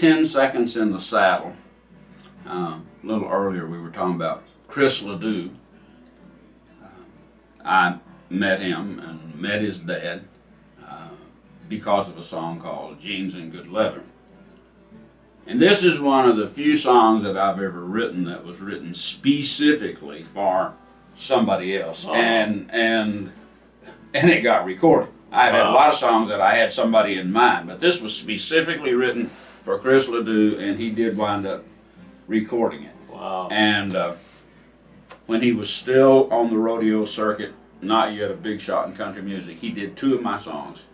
10 Seconds in the Saddle. A little earlier we were talking about Chris Ledoux. I met him and met his dad because of a song called Jeans and Good Leather. And this is one of the few songs that I've ever written that was written specifically for somebody else, and it got recorded. I've had a lot of songs that I had somebody in mind, but this was specifically written for Chris Ledoux, and he did wind up recording it. Wow. And when he was still on the rodeo circuit, not yet a big shot in country music, he did two of my songs,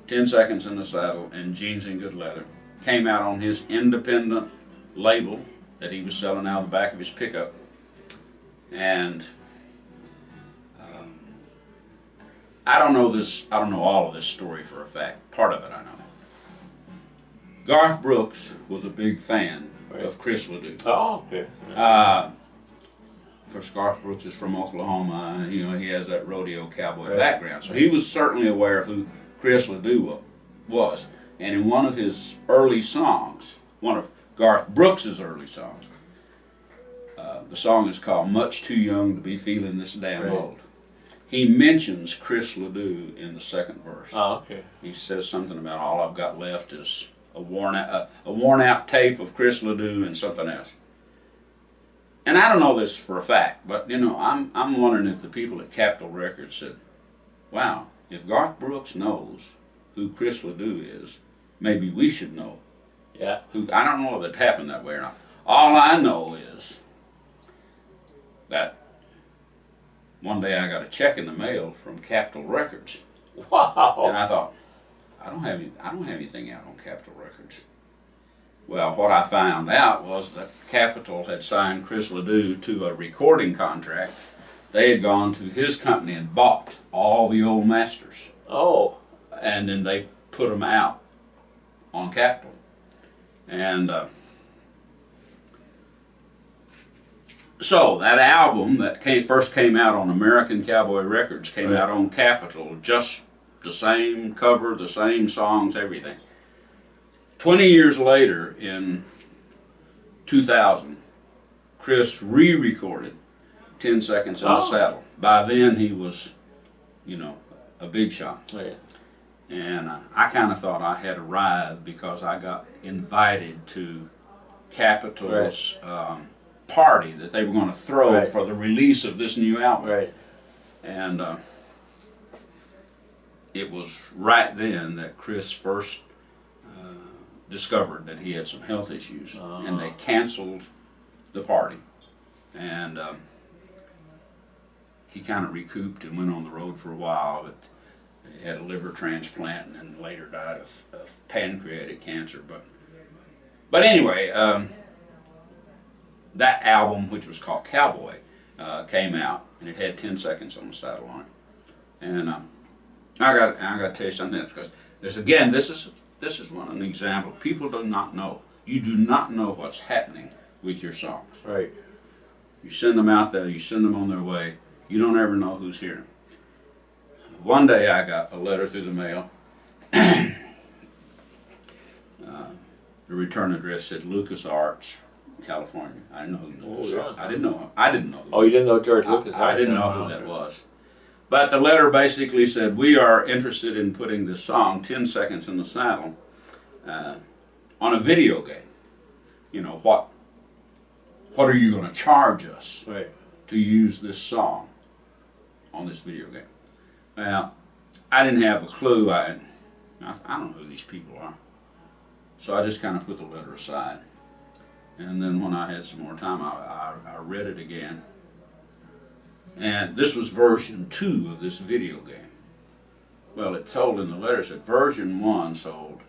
10 Seconds in the Saddle and Jeans and Good Leather. Came out on his independent label that he was selling out of the back of his pickup. And I don't know all of this story for a fact. Part of it I know. Garth Brooks was a big fan of Chris Ledoux. Oh, okay. Of course, Garth Brooks is from Oklahoma, and he has that rodeo cowboy background. So he was certainly aware of who Chris Ledoux was. And in one of his early songs, one of Garth Brooks's early songs, the song is called Much Too Young to Be Feeling This Damn Old. He mentions Chris Ledoux in the second verse. Oh, okay. He says something about all I've got left is a worn out tape of Chris Ledoux and something else. And I don't know this for a fact, but I'm wondering if the people at Capitol Records said, wow, if Garth Brooks knows who Chris Ledoux is, maybe we should know. Yeah. I don't know if it happened that way or not. All I know is that one day I got a check in the mail from Capitol Records. Wow. And I thought, I don't have anything out on Capitol Records. Well, what I found out was that Capitol had signed Chris Ledoux to a recording contract. They had gone to his company and bought all the old masters. Oh. And then they put them out on Capitol. And so that album that first came out on American Cowboy Records came out on Capitol, just the same cover, the same songs, everything. 20 years later, in 2000, Chris re-recorded 10 Seconds in the Saddle. By then he was, a big shot. Oh, yeah. And I kind of thought I had arrived because I got invited to Capitol's party that they were going to throw for the release of this new album. Right. And it was right then that Chris first discovered that he had some health issues, and they canceled the party. And he kind of recouped and went on the road for a while, but he had a liver transplant and then later died of pancreatic cancer. But anyway, that album, which was called Cowboy, came out, and it had 10 Seconds on the Saddle on it. And I got to tell you something else, because this is an example. People do not know. You do not know what's happening with your songs. Right. You send them out there, you send them on their way. You don't ever know who's hearing them. One day I got a letter through the mail. The return address said Lucas Arts, California. I didn't know who Lucas Arts. I didn't know. Oh, you didn't know George Lucas? I didn't know who that was. But the letter basically said, we are interested in putting this song, 10 Seconds in the Saddle, on a video game. What are you going to charge us to use this song on this video game? Well, I didn't have a clue. I don't know who these people are. So I just kind of put the letter aside. And then when I had some more time, I read it again. And this was version 2 of this video game. Well, it told in the letter, it said version 1 sold,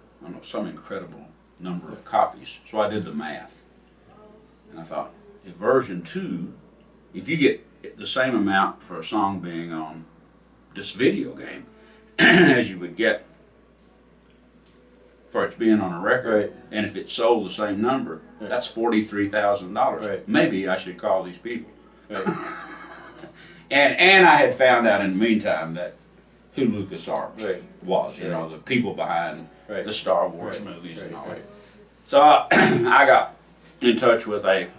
some incredible number of copies. So I did the math. And I thought, if version 2, if you get the same amount for a song being on this video game as you would get for it being on a record, and if it sold the same number, that's $43,000. Maybe I should call these people. And I had found out in the meantime that who Lucas Arts was, the people behind the Star Wars movies and all that. So I got in touch with a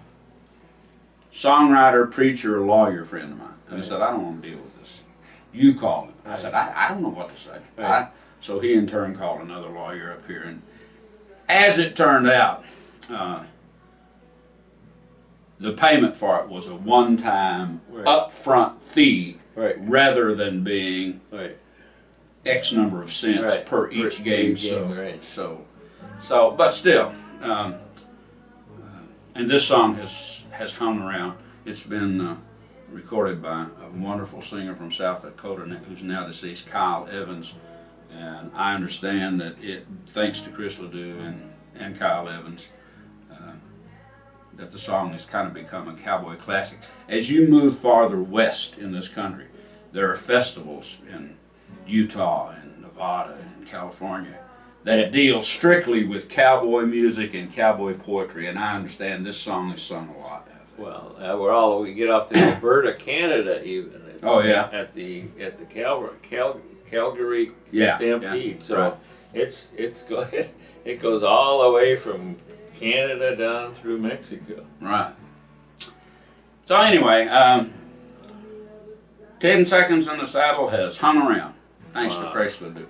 songwriter, preacher, lawyer friend of mine. And he said, I don't want to deal with this. You call him. I said, I don't know what to say. Right. So he in turn called another lawyer up here. And as it turned out, the payment for it was a one-time upfront fee rather than being X number of cents per each game. So, but still, and this song has hung around. It's been recorded by a wonderful singer from South Dakota who's now deceased, Kyle Evans. And I understand that thanks to Chris Ledoux and Kyle Evans, that the song has kind of become a cowboy classic. As you move farther west in this country, there are festivals in Utah and Nevada and California that deal strictly with cowboy music and cowboy poetry, and I understand this song is sung a lot. Well, we get up to Alberta, Canada, even. At the Calgary Stampede. So it goes all the way from Canada down through Mexico. Right. So anyway, 10 Seconds in the Saddle has hung around, thanks to Chris Ledoux.